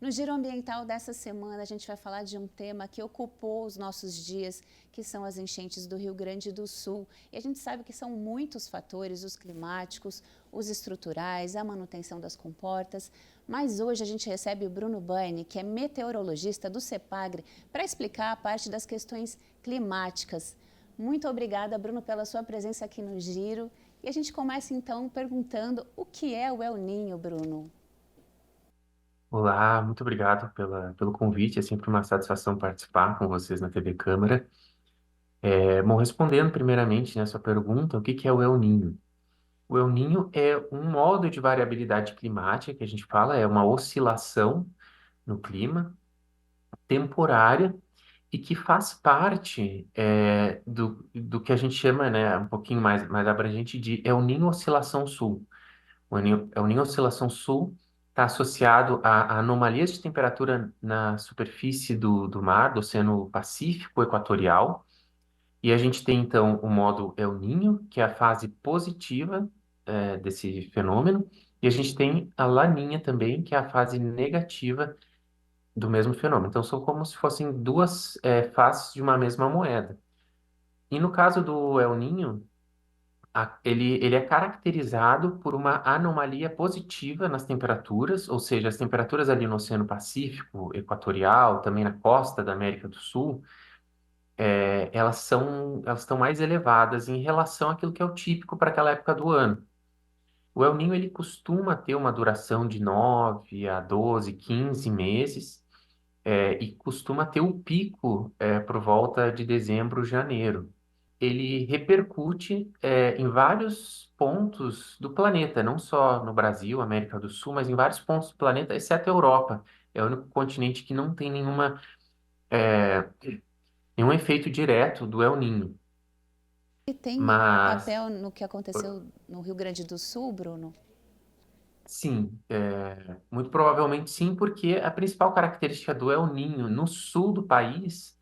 No Giro Ambiental dessa semana, a gente vai falar de um tema que ocupou os nossos dias, que são as enchentes do Rio Grande do Sul. E a gente sabe que são muitos fatores, os climáticos, os estruturais, a manutenção das comportas. Mas hoje a gente recebe o Bruno Baine, que é meteorologista do CEPAGRE, para explicar a parte das questões climáticas. Muito obrigada, Bruno, pela sua presença aqui no Giro. E a gente começa então perguntando o que é o El Ninho, Bruno? Olá, muito obrigado pelo convite. É sempre uma satisfação participar com vocês na TV Câmara. Bom, respondendo primeiramente nessa pergunta, o que que é o El Niño? O El Niño é um modo de variabilidade climática que a gente fala, é uma oscilação no clima temporária e que faz parte do que a gente chama, né, um pouquinho mais abrangente de El Niño Oscilação Sul. O El Niño Oscilação Sul está associado a anomalias de temperatura na superfície do mar, do Oceano Pacífico Equatorial. E a gente tem, então, o modo El Niño, que é a fase positiva, desse fenômeno. E a gente tem a Laninha também, que é a fase negativa do mesmo fenômeno. Então, são como se fossem duas, faces de uma mesma moeda. E no caso do El Niño, ele é caracterizado por uma anomalia positiva nas temperaturas, ou seja, as temperaturas ali no Oceano Pacífico Equatorial, também na costa da América do Sul, elas estão mais elevadas em relação àquilo que é o típico para aquela época do ano. O El Niño ele costuma ter uma duração de 9 a 12, 15 meses, e costuma ter o pico por volta de dezembro, janeiro. Ele repercute em vários pontos do planeta, não só no Brasil, América do Sul, mas em vários pontos do planeta, exceto a Europa. É o único continente que não tem é, nenhum efeito direto do El Niño. E tem Mas, papel no que aconteceu no Rio Grande do Sul, Bruno? sim, muito provavelmente sim, porque a principal característica do El Niño no sul do país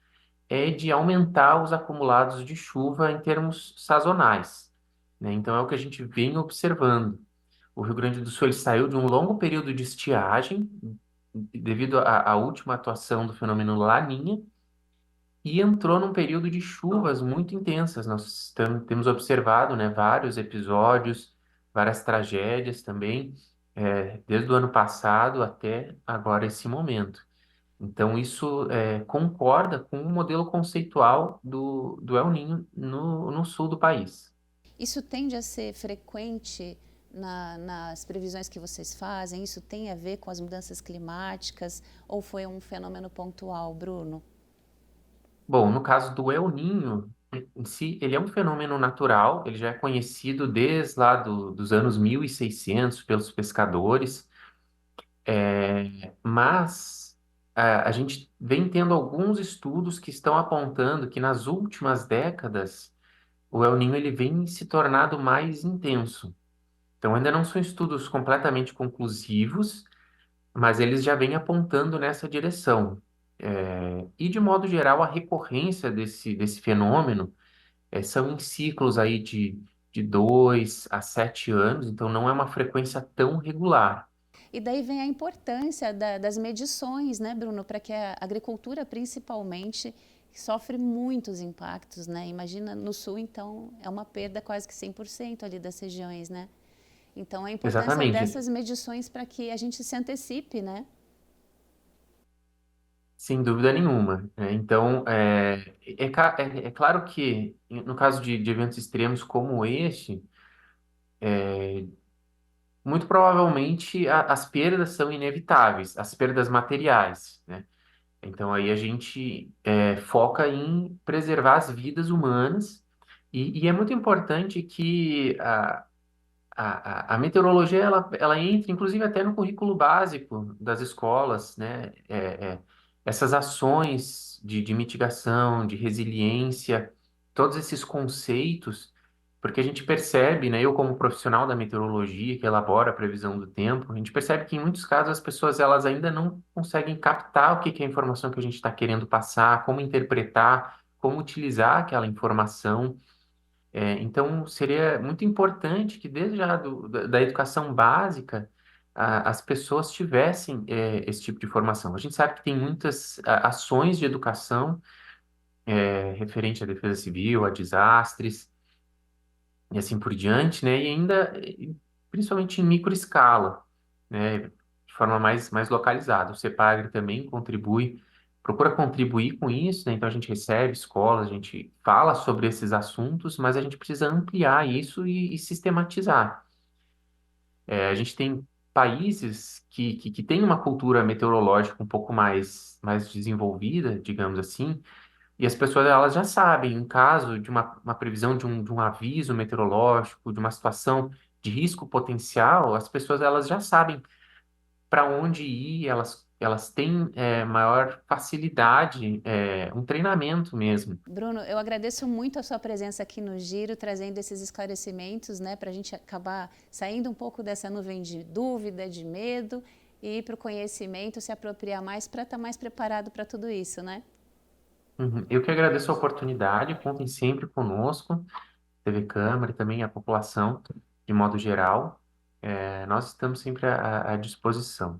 é de aumentar os acumulados de chuva em termos sazonais, né? Então é o que a gente vem observando. O Rio Grande do Sul ele saiu de um longo período de estiagem devido à última atuação do fenômeno Laninha e entrou num período de chuvas muito intensas. Nós temos observado, né, vários episódios, várias tragédias também, desde o ano passado até agora esse momento. Então, isso concorda com o modelo conceitual do El Niño no sul do país. Isso tende a ser frequente nas previsões que vocês fazem? Isso tem a ver com as mudanças climáticas ou foi um fenômeno pontual, Bruno? Bom, no caso do El Niño, em si, ele é um fenômeno natural, ele já é conhecido desde lá dos anos 1600 pelos pescadores, mas a gente vem tendo alguns estudos que estão apontando que nas últimas décadas o El Niño ele vem se tornado mais intenso. Então, ainda não são estudos completamente conclusivos, mas eles já vêm apontando nessa direção. E, de modo geral, a recorrência desse fenômeno são em ciclos aí de 2 a 7 anos, então não é uma frequência tão regular. E daí vem a importância das medições, né, Bruno, para que a agricultura, principalmente, sofre muitos impactos, né? Imagina no sul, então, é uma perda quase que 100% ali das regiões, né? Então, a importância Exatamente, dessas medições para que a gente se antecipe, né? sem dúvida nenhuma, né? Então, é claro que, no caso de eventos extremos como este, muito provavelmente as perdas são inevitáveis, as perdas materiais, né? Então aí a gente foca em preservar as vidas humanas e é muito importante que a meteorologia ela entre inclusive até no currículo básico das escolas, né? Essas ações de mitigação, de resiliência, todos esses conceitos, porque a gente percebe, né? Eu como profissional da meteorologia que elabora a previsão do tempo, a gente percebe que em muitos casos as pessoas elas ainda não conseguem captar o que que é a informação que a gente está querendo passar, como interpretar, como utilizar aquela informação. Então, seria muito importante que desde já da educação básica, as pessoas tivessem esse tipo de formação. A gente sabe que tem muitas ações de educação referente à defesa civil, a desastres e assim por diante, né? E ainda, principalmente em micro escala, né? De forma mais localizada. O CEPAGRE também procura contribuir com isso, né? Então a gente recebe escolas, a gente fala sobre esses assuntos, mas a gente precisa ampliar isso e sistematizar. A gente tem países que têm uma cultura meteorológica um pouco mais desenvolvida, digamos assim, e as pessoas elas já sabem, em caso de uma previsão de um aviso meteorológico, de uma situação de risco potencial, as pessoas elas já sabem para onde ir, elas têm maior facilidade, um treinamento mesmo. Bruno, eu agradeço muito a sua presença aqui no Giro, trazendo esses esclarecimentos, né, para a gente acabar saindo um pouco dessa nuvem de dúvida, de medo e ir para o conhecimento, se apropriar mais para estar mais preparado para tudo isso, né? Uhum. Eu que agradeço a oportunidade, contem sempre conosco, TV Câmara e também a população de modo geral. Nós estamos sempre à disposição.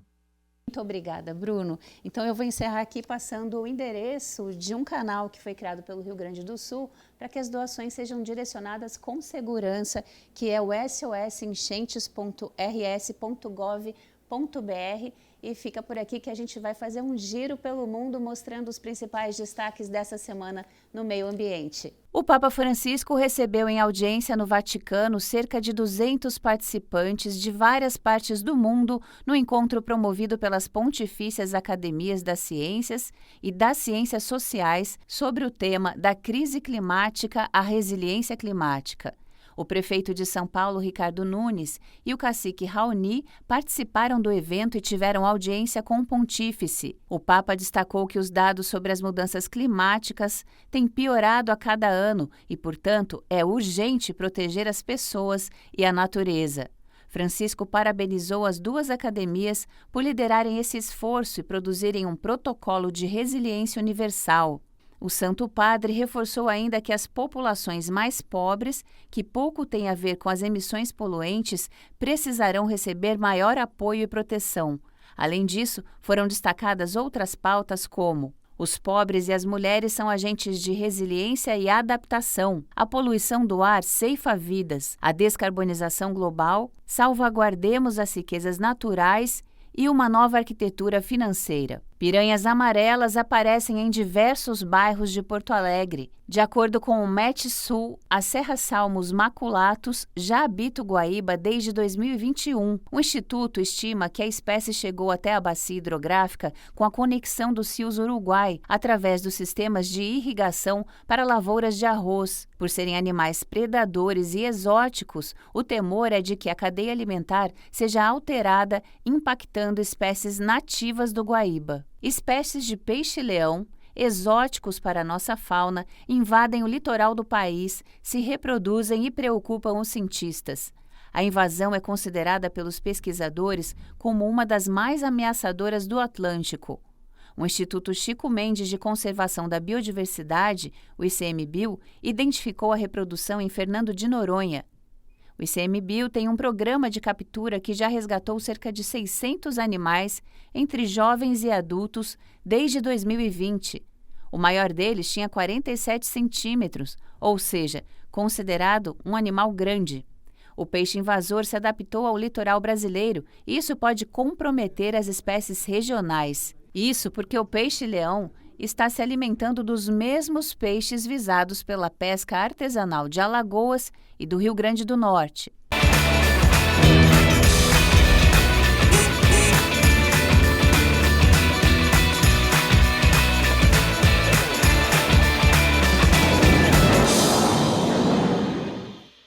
Muito obrigada, Bruno. Então eu vou encerrar aqui passando o endereço de um canal que foi criado pelo Rio Grande do Sul para que as doações sejam direcionadas com segurança, que é o sosenchentes.rs.gov.br. E fica por aqui que a gente vai fazer um giro pelo mundo mostrando os principais destaques dessa semana no meio ambiente. O Papa Francisco recebeu em audiência no Vaticano cerca de 200 participantes de várias partes do mundo no encontro promovido pelas Pontifícias Academias das Ciências e das Ciências Sociais sobre o tema da crise climática à resiliência climática. O prefeito de São Paulo, Ricardo Nunes, e o cacique Raoni participaram do evento e tiveram audiência com o pontífice. O Papa destacou que os dados sobre as mudanças climáticas têm piorado a cada ano e, portanto, é urgente proteger as pessoas e a natureza. Francisco parabenizou as duas academias por liderarem esse esforço e produzirem um protocolo de resiliência universal. O Santo Padre reforçou ainda que as populações mais pobres, que pouco têm a ver com as emissões poluentes, precisarão receber maior apoio e proteção. Além disso, foram destacadas outras pautas como: os pobres e as mulheres são agentes de resiliência e adaptação, a poluição do ar ceifa vidas, a descarbonização global, salvaguardemos as riquezas naturais e uma nova arquitetura financeira. Piranhas amarelas aparecem em diversos bairros de Porto Alegre. De acordo com o Metsul, a Serra Salmos maculatus já habita o Guaíba desde 2021. O Instituto estima que a espécie chegou até a bacia hidrográfica com a conexão dos rios Uruguai, através dos sistemas de irrigação para lavouras de arroz. Por serem animais predadores e exóticos, o temor é de que a cadeia alimentar seja alterada, impactando espécies nativas do Guaíba. Espécies de peixe-leão, exóticos para a nossa fauna, invadem o litoral do país, se reproduzem e preocupam os cientistas. A invasão é considerada pelos pesquisadores como uma das mais ameaçadoras do Atlântico. O Instituto Chico Mendes de Conservação da Biodiversidade, o ICMBio, identificou a reprodução em Fernando de Noronha. O ICMBio tem um programa de captura que já resgatou cerca de 600 animais entre jovens e adultos desde 2020. O maior deles tinha 47 centímetros, ou seja, considerado um animal grande. O peixe invasor se adaptou ao litoral brasileiro e isso pode comprometer as espécies regionais. Isso porque o peixe-leão está se alimentando dos mesmos peixes visados pela pesca artesanal de Alagoas e do Rio Grande do Norte.